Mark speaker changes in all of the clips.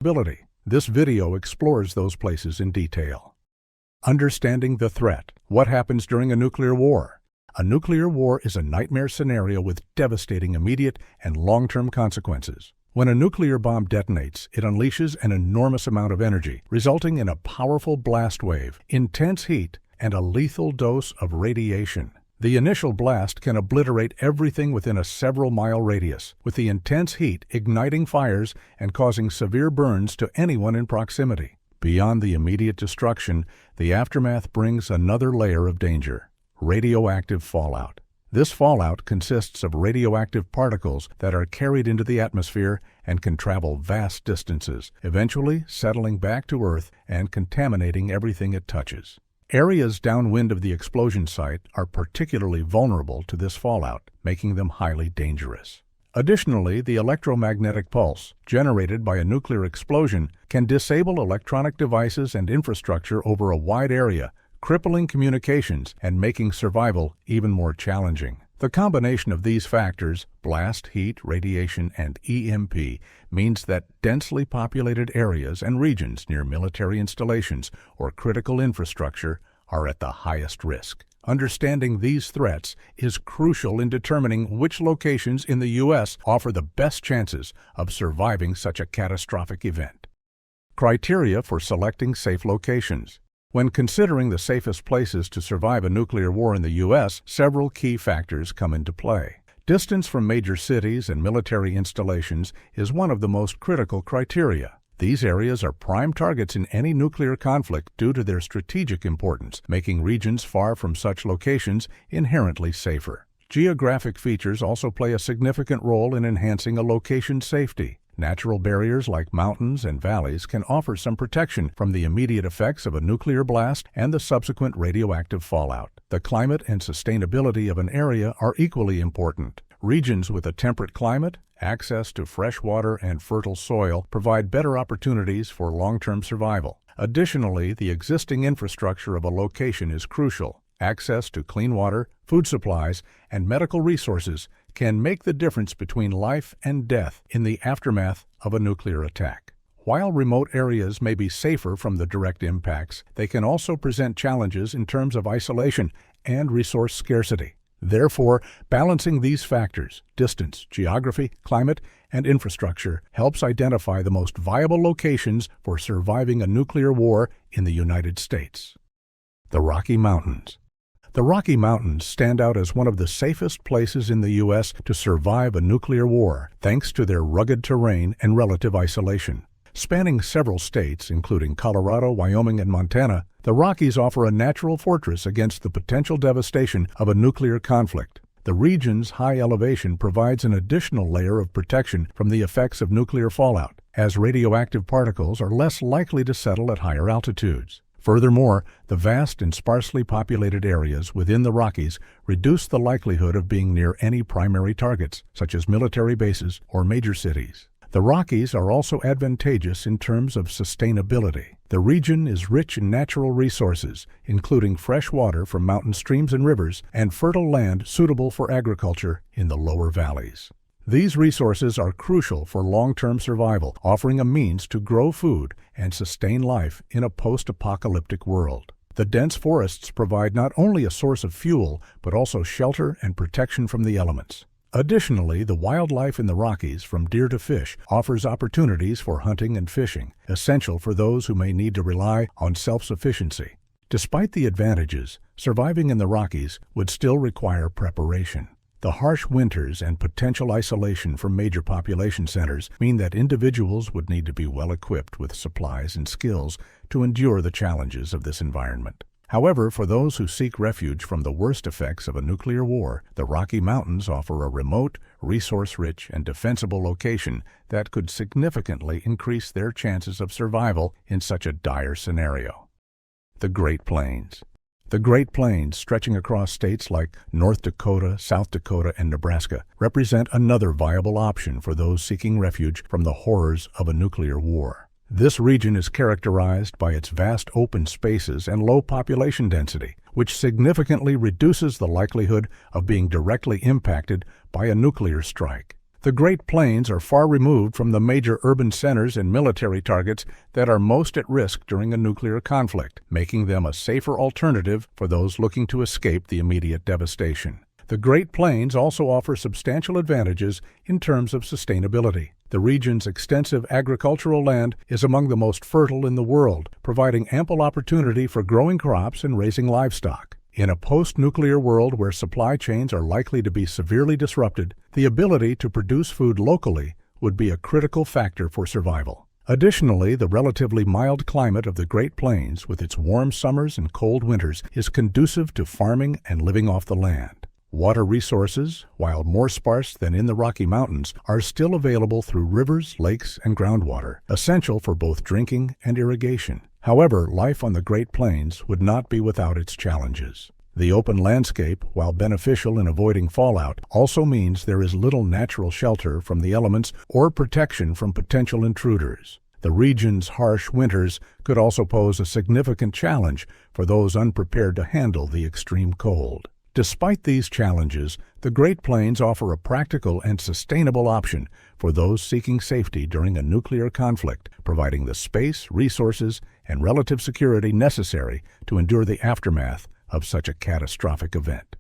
Speaker 1: ability. This video explores those places in detail. Understanding the threat. What happens during a nuclear war? A nuclear war is a nightmare scenario with devastating immediate and long-term consequences. When a nuclear bomb detonates, it unleashes an enormous amount of energy, resulting in a powerful blast wave, intense heat, and a lethal dose of radiation. The initial blast can obliterate everything within a several-mile radius, with the intense heat igniting fires and causing severe burns to anyone in proximity. Beyond the immediate destruction, the aftermath brings another layer of danger: radioactive fallout. This fallout consists of radioactive particles that are carried into the atmosphere and can travel vast distances, eventually settling back to Earth and contaminating everything it touches. Areas downwind of the explosion site are particularly vulnerable to this fallout, making them highly dangerous. Additionally, the electromagnetic pulse, generated by a nuclear explosion, can disable electronic devices and infrastructure over a wide area, crippling communications and making survival even more challenging. The combination of these factors, blast, heat, radiation, and EMP, means that densely populated areas and regions near military installations or critical infrastructure are at the highest risk. Understanding these threats is crucial in determining which locations in the U.S. offer the best chances of surviving such a catastrophic event. Criteria for selecting safe locations. When considering the safest places to survive a nuclear war in the U.S., several key factors come into play. Distance from major cities and military installations is one of the most critical criteria. These areas are prime targets in any nuclear conflict due to their strategic importance, making regions far from such locations inherently safer. Geographic features also play a significant role in enhancing a location's safety. Natural barriers like mountains and valleys can offer some protection from the immediate effects of a nuclear blast and the subsequent radioactive fallout. The climate and sustainability of an area are equally important. Regions with a temperate climate, access to fresh water and fertile soil provide better opportunities for long-term survival. Additionally, the existing infrastructure of a location is crucial. Access to clean water, food supplies, and medical resources can make the difference between life and death in the aftermath of a nuclear attack. While remote areas may be safer from the direct impacts, they can also present challenges in terms of isolation and resource scarcity. Therefore, balancing these factors, distance, geography, climate, and infrastructure, helps identify the most viable locations for surviving a nuclear war in the United States. The Rocky Mountains. The Rocky Mountains stand out as one of the safest places in the U.S. to survive a nuclear war, thanks to their rugged terrain and relative isolation. Spanning several states, including Colorado, Wyoming, and Montana, the Rockies offer a natural fortress against the potential devastation of a nuclear conflict. The region's high elevation provides an additional layer of protection from the effects of nuclear fallout, as radioactive particles are less likely to settle at higher altitudes. Furthermore, the vast and sparsely populated areas within the Rockies reduce the likelihood of being near any primary targets, such as military bases or major cities. The Rockies are also advantageous in terms of sustainability. The region is rich in natural resources, including fresh water from mountain streams and rivers, and fertile land suitable for agriculture in the lower valleys. These resources are crucial for long-term survival, offering a means to grow food and sustain life in a post-apocalyptic world. The dense forests provide not only a source of fuel, but also shelter and protection from the elements. Additionally, the wildlife in the Rockies, from deer to fish, offers opportunities for hunting and fishing, essential for those who may need to rely on self-sufficiency. Despite the advantages, surviving in the Rockies would still require preparation. The harsh winters and potential isolation from major population centers mean that individuals would need to be well equipped with supplies and skills to endure the challenges of this environment. However, for those who seek refuge from the worst effects of a nuclear war, the Rocky Mountains offer a remote, resource-rich, and defensible location that could significantly increase their chances of survival in such a dire scenario. The Great Plains. The Great Plains, stretching across states like North Dakota, South Dakota, and Nebraska, represent another viable option for those seeking refuge from the horrors of a nuclear war. This region is characterized by its vast open spaces and low population density, which significantly reduces the likelihood of being directly impacted by a nuclear strike. The Great Plains are far removed from the major urban centers and military targets that are most at risk during a nuclear conflict, making them a safer alternative for those looking to escape the immediate devastation. The Great Plains also offer substantial advantages in terms of sustainability. The region's extensive agricultural land is among the most fertile in the world, providing ample opportunity for growing crops and raising livestock. In a post-nuclear world where supply chains are likely to be severely disrupted, the ability to produce food locally would be a critical factor for survival. Additionally, the relatively mild climate of the Great Plains, with its warm summers and cold winters, is conducive to farming and living off the land. Water resources, while more sparse than in the Rocky Mountains, are still available through rivers, lakes, and groundwater, essential for both drinking and irrigation. However, life on the Great Plains would not be without its challenges. The open landscape, while beneficial in avoiding fallout, also means there is little natural shelter from the elements or protection from potential intruders. The region's harsh winters could also pose a significant challenge for those unprepared to handle the extreme cold. Despite these challenges, the Great Plains offer a practical and sustainable option for those seeking safety during a nuclear conflict, providing the space, resources, and relative security necessary to endure the aftermath of such a catastrophic event.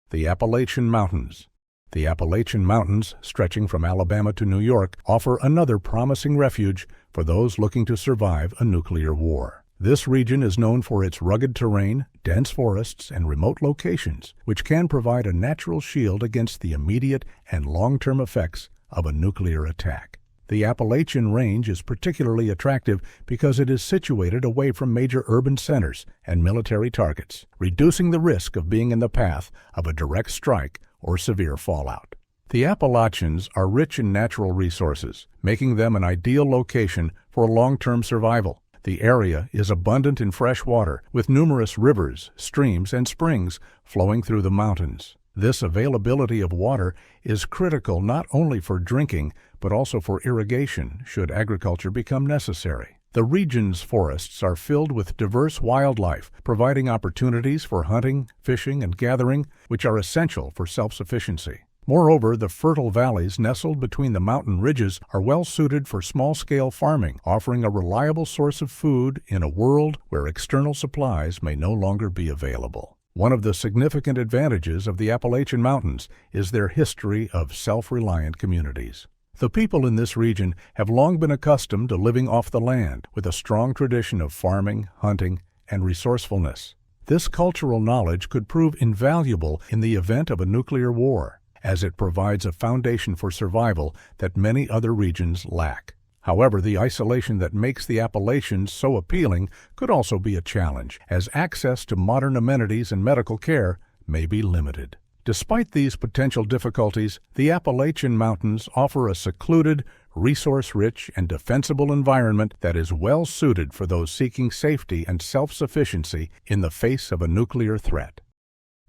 Speaker 1: The Appalachian Mountains. The Appalachian Mountains, stretching from Alabama to New York, offer another promising refuge for those looking to survive a nuclear war. This region is known for its rugged terrain, dense forests, and remote locations, which can provide a natural shield against the immediate and long-term effects of a nuclear attack. The Appalachian Range is particularly attractive because it is situated away from major urban centers and military targets, reducing the risk of being in the path of a direct strike or severe fallout. The Appalachians are rich in natural resources, making them an ideal location for long-term survival. The area is abundant in fresh water, with numerous rivers, streams, and springs flowing through the mountains. This availability of water is critical not only for drinking, but also for irrigation should agriculture become necessary. The region's forests are filled with diverse wildlife, providing opportunities for hunting, fishing, and gathering, which are essential for self-sufficiency. Moreover, the fertile valleys nestled between the mountain ridges are well suited for small-scale farming, offering a reliable source of food in a world where external supplies may no longer be available. One of the significant advantages of the Appalachian Mountains is their history of self-reliant communities. The people in this region have long been accustomed to living off the land, with a strong tradition of farming, hunting, and resourcefulness. This cultural knowledge could prove invaluable in the event of a nuclear war, as it provides a foundation for survival that many other regions lack. However, the isolation that makes the Appalachians so appealing could also be a challenge, as access to modern amenities and medical care may be limited. Despite these potential difficulties, the Appalachian Mountains offer a secluded, resource-rich, and defensible environment that is well suited for those seeking safety and self-sufficiency in the face of a nuclear threat.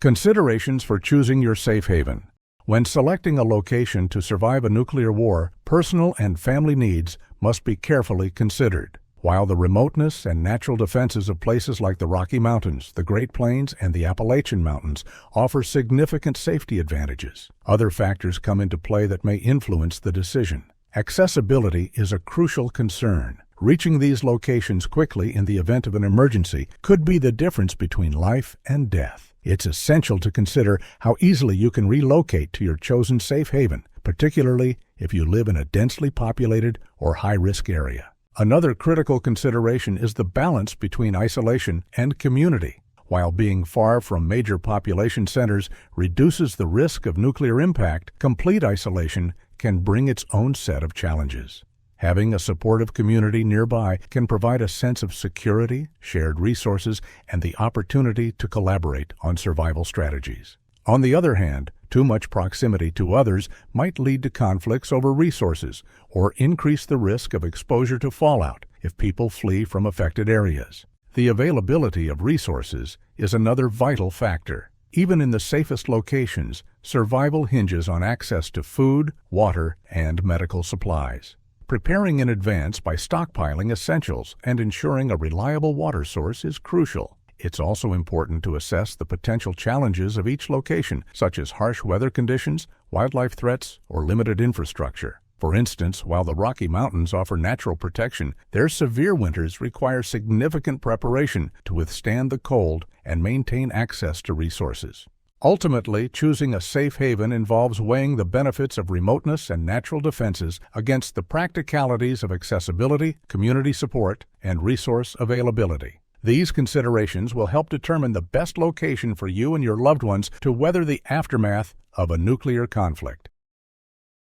Speaker 1: Considerations for choosing your safe haven. When selecting a location to survive a nuclear war, personal and family needs must be carefully considered. While the remoteness and natural defenses of places like the Rocky Mountains, the Great Plains, and the Appalachian Mountains offer significant safety advantages, other factors come into play that may influence the decision. Accessibility is a crucial concern. Reaching these locations quickly in the event of an emergency could be the difference between life and death. It's essential to consider how easily you can relocate to your chosen safe haven, particularly if you live in a densely populated or high-risk area. Another critical consideration is the balance between isolation and community. While being far from major population centers reduces the risk of nuclear impact, complete isolation can bring its own set of challenges. Having a supportive community nearby can provide a sense of security, shared resources, and the opportunity to collaborate on survival strategies. On the other hand, too much proximity to others might lead to conflicts over resources or increase the risk of exposure to fallout if people flee from affected areas. The availability of resources is another vital factor. Even in the safest locations, survival hinges on access to food, water, and medical supplies. Preparing in advance by stockpiling essentials and ensuring a reliable water source is crucial. It's also important to assess the potential challenges of each location, such as harsh weather conditions, wildlife threats, or limited infrastructure. For instance, while the Rocky Mountains offer natural protection, their severe winters require significant preparation to withstand the cold and maintain access to resources. Ultimately, choosing a safe haven involves weighing the benefits of remoteness and natural defenses against the practicalities of accessibility, community support, and resource availability. These considerations will help determine the best location for you and your loved ones to weather the aftermath of a nuclear conflict.